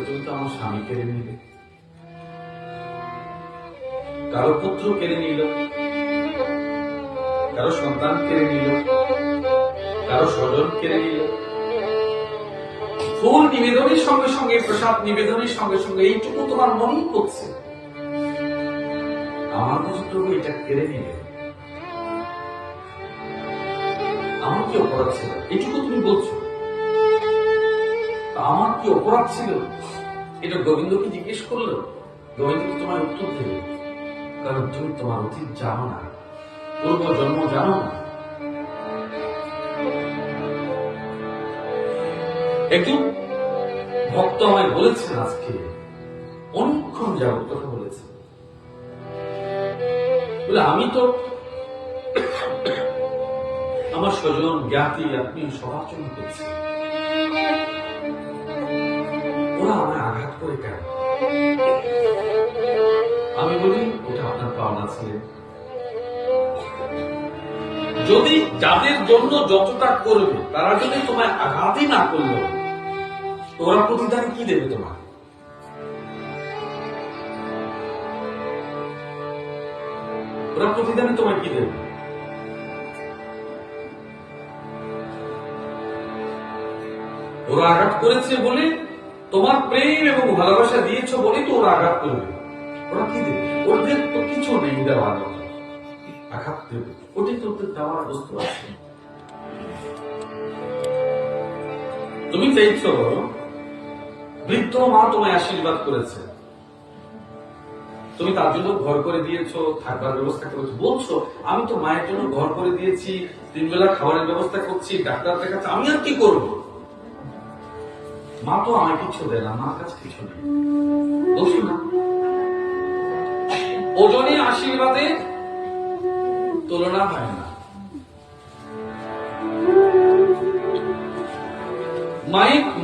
তুমি তো আমার স্বামী কেড়ে নিলে, কারো পুত্র কেড়ে নিল, কারো সন্তান কেড়ে নিল, কারো স্বজন কেড়ে নিল। ফুল নিবেদনের সঙ্গে সঙ্গে, প্রসাদ নিবেদনের সঙ্গে সঙ্গে এইটুকু তোমার মনেই করছে, আমার কষ্টটুকু এটা কেড়ে নিলে, আমার কি অপরাধ ছিল? এইটুকু তুমি বলছো, আমার কি অপরাধ ছিল? এটা গোবিন্দকে জিজ্ঞেস করলো। গোবিন্দ কি তোমার উত্তর দেবে? কারণ তুমি তোমার অতীত জানো না, পূর্ব জন্ম জানো না। একজন ভক্ত আমায় বলেছেন, আজকে অনেকক্ষণ যাবত কথা বলেছে, বলে আমি তো আমার স্বজন জ্ঞাতি আত্মীয় সবার জন্য করছি, ওরা আমায় আঘাত করে কেন? আমি বলি ওটা আপনার পাওনা ছিলেন। যদি যাদের জন্য যতটা করবে তারা যদি তোমায় আঘাতই না করলো, ওরা প্রতিদান কি দেবে তোমার? ওরা প্রতিদানে তোমায় কি দেবে? ওরা আঘাত করেছে বলে, তোমার প্রেম এবং ভালোবাসা দিয়েছ বলে তো ওরা আঘাত করবে। ওরা কি দেবে? ওদের তো কিছু নেই দেওয়ার মতো, আঘাত দেবে। ওটি তো দেওয়ার বস্তু আছে। তুমি চাইছ বৃদ্ধ মা তোমায় আশীর্বাদ করেছে, তুমি তার জন্য ঘর করে দিয়েছো, থাকবার ব্যবস্থা করেছো। বলছো আমি তো মায়ের জন্য ঘর করে দিয়েছি, 3 বেলা খাবারের ব্যবস্থা করছি, ডাক্তার দেখাচ্ছি, আমি আর কি করবো? মা তো আমায় কিছু দেয় না, মার কাছে কিছু নেই। বলছি না, ওজনে আশীর্বাদে তুলনা হয় না।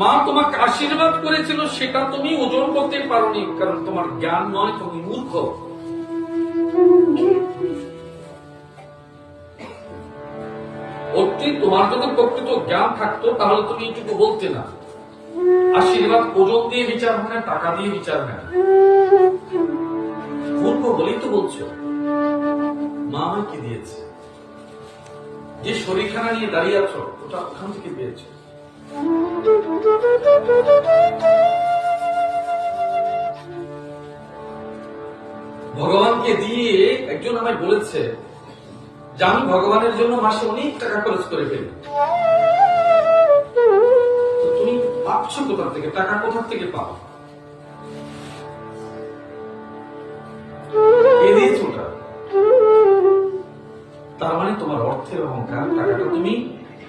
মা তোমাকে আশীর্বাদ করেছিল, সেটা তুমি ওজন করতে পারোনি, কারণ তোমার জ্ঞান নয়, তুমি মূর্খ। তোমার যদি প্রকৃত জ্ঞান থাকতো তাহলে তুমি এইটুকু বলতে না, আশীর্বাদ ওজন দিয়ে বিচার হয় না, টাকা দিয়ে বিচার হয় না। মূর্খ বলেই তো বলছো। মা আমায় কি দিয়েছে? যে শরীরখানা নিয়ে দাঁড়িয়ে আছো, ওটা ওখান থেকে পেয়েছো। ভগবানকে দিয়ে একজন আমায় বলেছে যে আমি ভগবানের জন্য মাসে অনেক টাকা খরচ করে ফেলি। তুমি পাচ্ছ কোথা থেকে? টাকা কোথা থেকে পাও? কে দিয়েছ ওটা? তার মানে তোমার অর্থের অহংকার, টাকাটা তুমি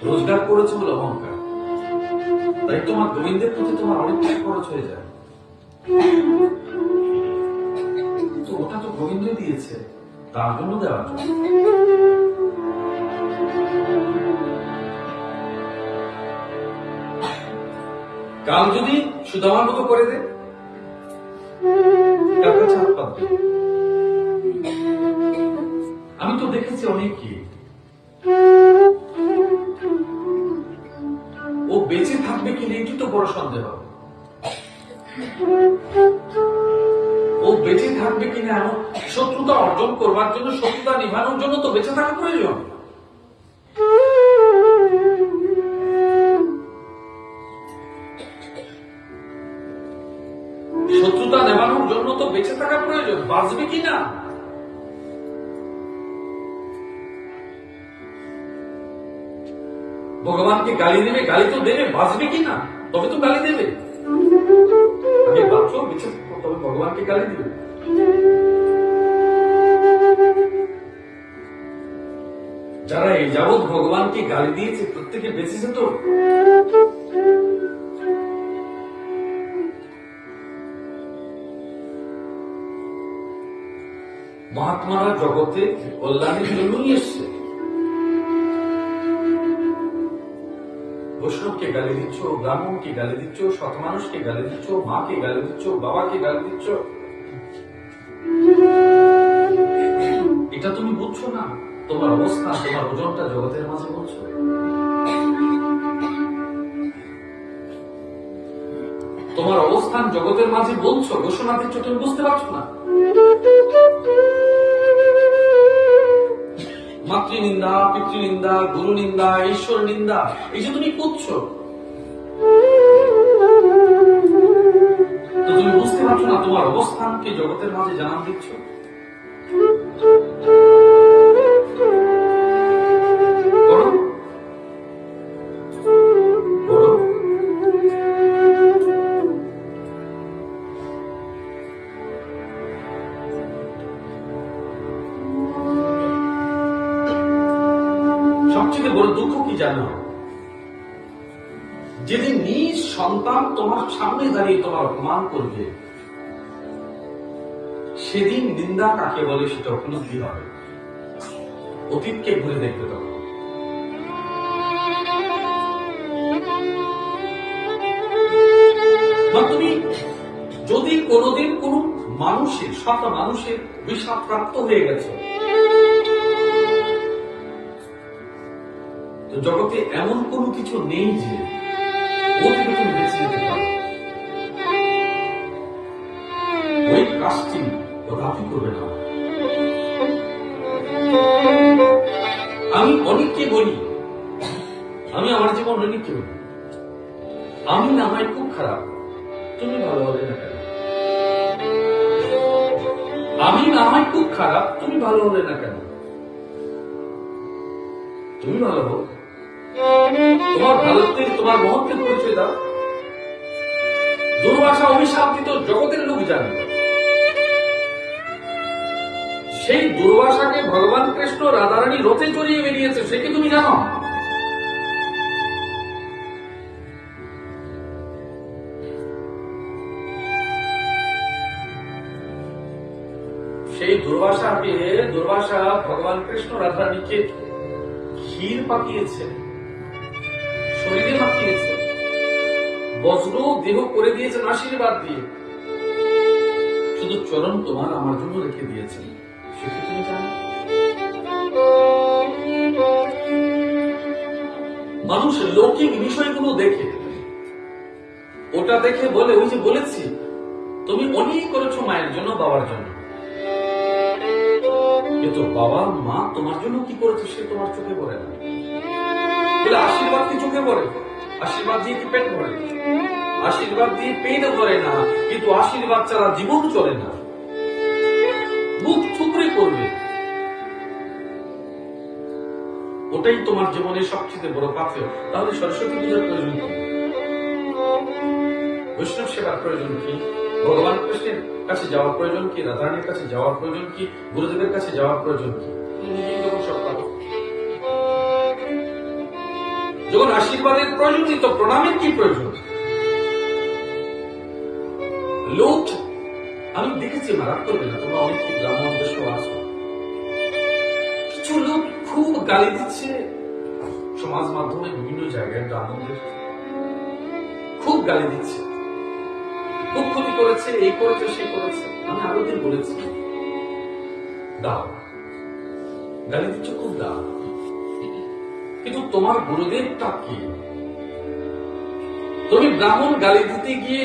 রোজগার করেছো বলে অহংকার। তাই তোমার গোবিন্দের প্রতি তোমার অনেক টাকা খরচ হয়ে যায়। তো ওটা তো গোবিন্দ দিয়েছে, তার জন্য দেওয়ার জন্য। কাল যদি সুদামার মতো করে দে, কার কাছে হাত পাতবে? আমি তো দেখেছি অনেককে, ও বেঁচে থাকবে কিনা এটি তো বড় সন্দেহ। ও বেঁচে থাকবে কিনা এমন শত্রুতা অর্জন করবার জন্য, শত্রুতা নিভানোর জন্য তো বেঁচে থাকা প্রয়োজন। শত্রুতা নেবানোর জন্য তো বেঁচে থাকা প্রয়োজন। বাঁচবে কিনা? ভগবানকে গালি দেবে, গালি তো দেবে, বাঁচবে কিনা তবে তো গালি দেবে। আগে বাঁচো, বেঁচে থাকো, তবে ভগবানকে গালি দেবে। যারা এই যাবৎ ভগবানকে গালি দিয়েছে প্রত্যেকে বেঁচেছে তো। মহাত্মারা জগতে কল্যাণের জন্যই এসছে। বৈষ্ণবকে গালি দিচ্ছ, ব্রাহ্মণকে গালি দিচ্ছ, সৎ মানুষকে গালি দিচ্ছ, মাকে গালি দিচ্ছ, বাবাকে গালি দিচ্ছ। এটা তুমি বুঝছো না? তোমার অবস্থা, তোমার ওজনটা জগতের মাঝে বলছো। তোমার অবস্থান জগতের মাঝে বলছো, ঘোষণা দিচ্ছ, তুমি বুঝতে পারছো না? মাতৃনিন্দা, পিতৃনিন্দা, গুরু নিন্দা, ঈশ্বর নিন্দা, এই যে তুমি করছো, তো তুমি বুঝতে পারছো না তোমার অবস্থানকে জগতের মাঝে জানান দিচ্ছ? সবচেয়ে বড় দুঃখ কি জানো? যেদিন নিজ সন্তান তোমার সামনে দাঁড়িয়ে তোমার অপমান করবে, সেদিন নিন্দা কাকে বলে সেটা উপলব্ধি হবে। অতীতকে ঘুরে দেখতে দাও। তুমি যদি কোনোদিন কোন মানুষের বিষাদ প্রাপ্ত হয়ে গেছে, তো জগতে এমন কোনো কিছু নেই যে ও থেকে তুমি বেঁচে যেতে পারো। ওই কাজটি কদাপি করবে না। আমি অনেককে বলি, আমি আমার জীবন অনেককে বলি, আমি না হয় খুব খারাপ, তুমি ভালো হবে না কেন? আমি না হয় খুব খারাপ, তুমি ভালো হবে না কেন? তুমি ভালো হো, তোমার ভারতের, তোমার মহত্বের পরিচয় দাও। দুর্বাসা অভিশাপিত জগতের লোক জানে, সেই দুর্বাসাকে ভগবান কৃষ্ণ রাধারানী রথে চড়িয়ে বেরিয়েছে, সে কি তুমি জানো? সেই দুর্বাসা ভগবান কৃষ্ণ রাধারানীকে ক্ষীর পাকিয়েছে, শরীরে মাখিয়েছে, বজ্র দেহ করে দিয়েছেন আশীর্বাদ দিয়ে, শুধু চরণ তোমার আমার জন্য রেখে দিয়েছেন, সে কি তুমি জানো? মানুষ লৌকিক বিষয়গুলো দেখে, ওটা দেখে বলে, ওই যে বলেছি তুমি অনেক করেছো মায়ের জন্য, বাবার জন্য, কিন্তু বাবা মা তোমার জন্য কি করেছে সে তোমার চোখে পড়ে না। বলে আশীর্বাদ কি চোখে পড়ে? আশীর্বাদ দিয়ে কি পেট ভরে? আশীর্বাদ দিয়ে পেট ভরে না, কিন্তু আশীর্বাদ ছাড়া জীবন চলে না, মুখ থুবড়ে করবে। ওটাই তোমার জীবনের সবচেয়ে বড় পাথর। তাহলে সরস্বতী পূজার প্রয়োজন কি? বৈষ্ণব সেবার প্রয়োজন কি? ভগবান কৃষ্ণের কাছে যাওয়ার প্রয়োজন কি? রাধারানীর কাছে যাওয়ার প্রয়োজন কি? গুরুদেবের কাছে যাওয়ার প্রয়োজন কি? যখন আশীর্বাদের প্রয়োজন নেই, তো প্রণামের কি প্রয়োজন? লোক আমি দেখেছি, মারাত করবে না, তোমরা অনেক ব্রাহ্মণ বৈষ্ণব আছো, কিছু লোক খুব গালি দিচ্ছে সমাজ মাধ্যমে, বিভিন্ন জায়গায় ব্রাহ্মণদের খুব গালি দিচ্ছে, খুব ক্ষতি করেছে, এই করেছে, সেই করেছে। আমি আরো দিন বলেছি, দাও, গালি দিচ্ছ খুব দাও, কিন্তু তোমার গুরুদেবটা কি? তুমি ব্রাহ্মণ গালি দিতে গিয়ে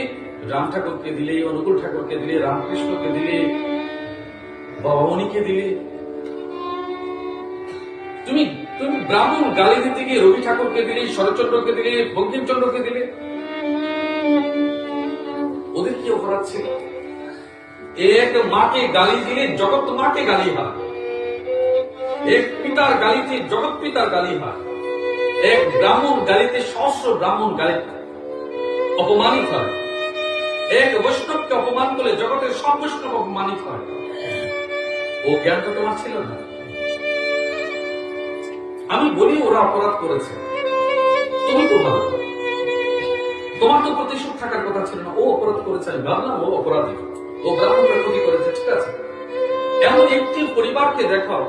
রাম ঠাকুরকে দিলে, অনুকূল ঠাকুরকে দিলে, রামকৃষ্ণকে দিলে, বাবামণিকে দিলে। তুমি তুমি ব্রাহ্মণ গালি দিতে গিয়ে রবি ঠাকুরকে দিলে, শরৎচন্দ্রকে দিলে, বঙ্কিমচন্দ্রকে দিলে। ওদের কি অপরাধ ছিল? এক মাকে গালি দিলে জগৎ মাকে গালি হয়, এক পিতার গালিতে জগৎ পিতার গালি হয়, এক ব্রাহ্মণ গালিতে সহস্র ব্রাহ্মণ গালি অপমানিত হয়, এক বৈষ্ণবকে অপমান করলে জগতের সব বৈষ্ণব অপমানিত হয়। ও জ্ঞানটা তোমার ছিল না? আমি বলি ওরা অপরাধ করেছে, তুমি তো ভালো, তোমার তো প্রতিশোধ থাকার কথা ছিল না। ও অপরাধ করেছে, আমি ভাবলাম ও অপরাধী, ও ব্রাহ্মণরা ক্ষতি করেছে, ঠিক আছে। এমন একটি পরিবারকে দেখাও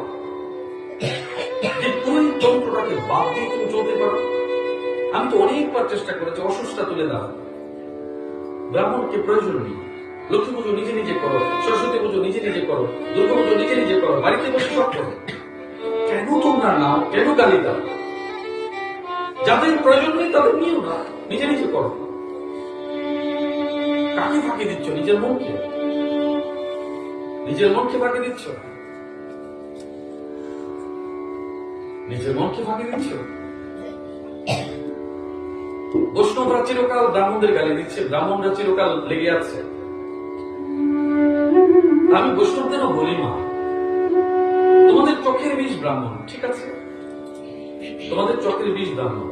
যে পুরোহিত তন্ত্রটাকে বাদ দিয়ে তুমি চলতে পারো। আমি তো অনেকবার চেষ্টা করেছি, অসুস্থতা তুলে দাও, ব্রাহ্মণকে প্রয়োজন নেই, লক্ষ্মী পুজো নিজে নিজে করো, সরস্বতী পুজো নিজে নিজে করো, দুর্গা পুজো নিজে নিজে করো, বাড়িতে বসে সব করো। কেন তোমরা নাও? কেন গালি দাও? যাদের প্রয়োজন নেই তাদের নিও না, নিজে নিজে করো। কাকে ফাঁকি দিচ্ছ? নিজের মনকে। নিজের মনকে ফাঁকি দিচ্ছ, নিজের মনকে ফাঁকি দিচ্ছ। বৈষ্ণবরা চিরকাল ব্রাহ্মণদের গালি দিচ্ছে, ব্রাহ্মণরা চিরকাল লেগে আছে। আমি বৈষ্ণবদেরও বলি, মা, তোমাদের চোখের বিষ ব্রাহ্মণ, ঠিক আছে, তোমাদের চোখের বিষ ব্রাহ্মণ।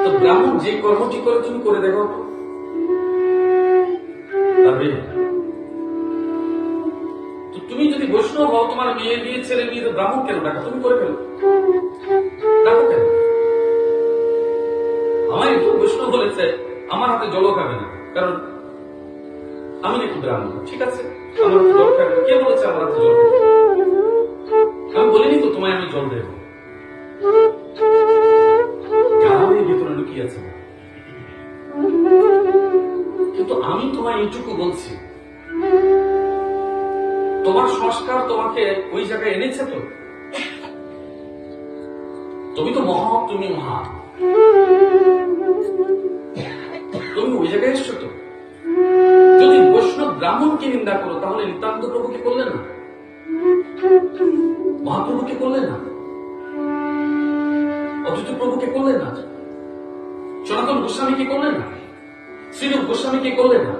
তো ব্রাহ্মণ যে কর্মটি করে তুমি করে দেখো, তো তুমি যদি বৈষ্ণব হও, তোমার মেয়ে বিয়ে ছেলে বিয়ে ব্রাহ্মণ কেন ডাকা? তুমি করে ফেলো, ডাকো কেন? আমার একটু বৈষ্ণব বলেছে আমার হাতে জলও খাবে না, কারণ আমি নাকি ব্রাহ্মণ, ঠিক আছে, আমার হাতে জল খাবে। কে বলেছে আমার হাতে জল খাবে? আমি বলিনি তো তোমায় আমি জল দেব। গ্রামের ভিতরে লুকিয়ে আছে, কিন্তু আমি তোমায় এইটুকু বলছি, তোমার সংস্কার তোমাকে ওই জায়গায় এনেছে। তো তুমি তো মহা, তুমি মহা, তুমি ওই জায়গায় এসছো। তো যদি বৈষ্ণব ব্রাহ্মণকে নিন্দা করো, তাহলে নিত্যান্ত প্রভুকে করলে না, মহাপ্রভুকে করলে না, অদ্বৈত প্রভুকে করলে না, সনাতন গোস্বামীকে করলে না, শ্রীরূপ গোস্বামীকে করলে না,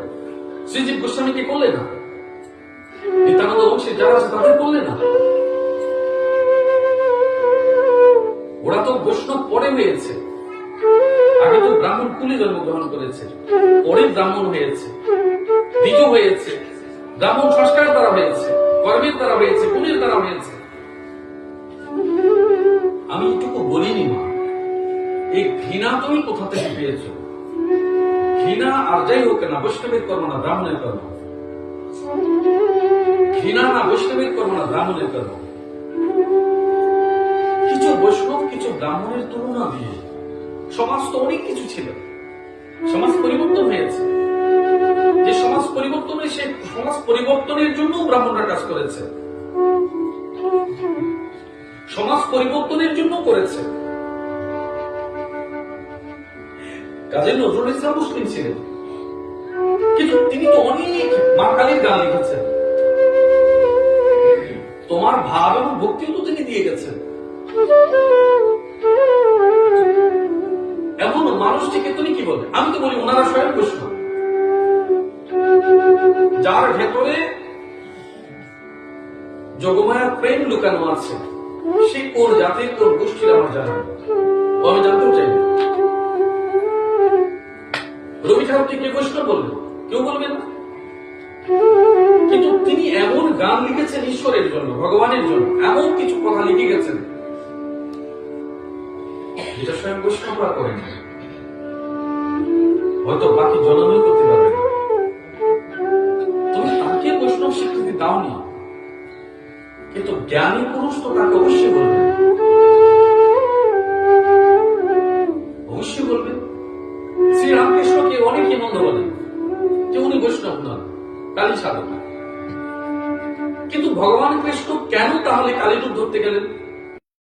শ্রীজীব গোস্বামীকে করলে না, নিত্যানন্দ বংশে যারা আছে তাদের করলে না। ওরা তো বৈষ্ণব পরে হয়েছে, আগে তো ব্রাহ্মণ কুলে জন্মগ্রহণ করেছে, পরে ব্রাহ্মণ হয়েছে, দ্বিজ হয়েছে, ব্রাহ্মণ সংস্কার দ্বারা হয়েছে, কর্মের দ্বারা হয়েছে, গুণের দ্বারা হয়েছে। আমি এটুকু বলিনি, মা, এই ঘৃণা তুমি কোথা থেকে পেয়েছ? ঘৃণা আর যাই হোক না, বৈষ্ণবের কর্ম না ব্রাহ্মণের কর্ম। ঘৃণা না বৈষ্ণবের কর্ম না ব্রাহ্মণের কর্ম। কিছু বৈষ্ণব কিছু ব্রাহ্মণের তুলনা দিয়ে সমাজ তো অনেক কিছু ছিল, সমাজ পরিবর্তন হয়েছে। যে সমাজ পরিবর্তন হয়ে সে সমাজ পরিবর্তনের জন্য ব্রাহ্মণরা কাজ করেছে, সমাজ পরিবর্তনের জন্য করেছে। কাজী নজরুল ইসলাম মুসলিম ছিলেন, কিন্তু তিনি তো অনেক মা কালীর গান লিখেছেন। তোমার ভাব এবং ভক্তিও তো তিনি দিয়ে গেছেন। এমন মানুষটিকে তুমি কি বলবে? আমি তো বলি ওনারা স্বয়ং বৈষ্ণব, যার ভেতরে যোগমায়ার প্রেম লুকানো আছে, সে কোন জাতির কোন গোষ্ঠীর আমার জানা, আমি জানতেও চাই। রবি ঠাকুরকে কে বৈষ্ণব বলবে? কেউ বলবে না। কিন্তু তিনি এমন গান লিখেছেন ঈশ্বরের জন্য, ভগবানের জন্য, এমন কিছু কথা লিখে গেছেন যেটা স্বয়ং বৈষ্ণবরা করেন, হয়তো বাকি জনগণ করতে পারবে না। তুমি তাকে বৈষ্ণব স্বীকৃতি দাওনি, কিন্তু জ্ঞানী পুরুষ তো তাকে অবশ্যই বলবে, অবশ্যই বলবে। শ্রীরামকৃষ্ণকে অনেকে মন্দ বলেন যে উনি বৈষ্ণব নন, কালী সাধক। কিন্তু ভগবান কৃষ্ণ কেন তাহলে কালী রূপ ধরতে গেলেন?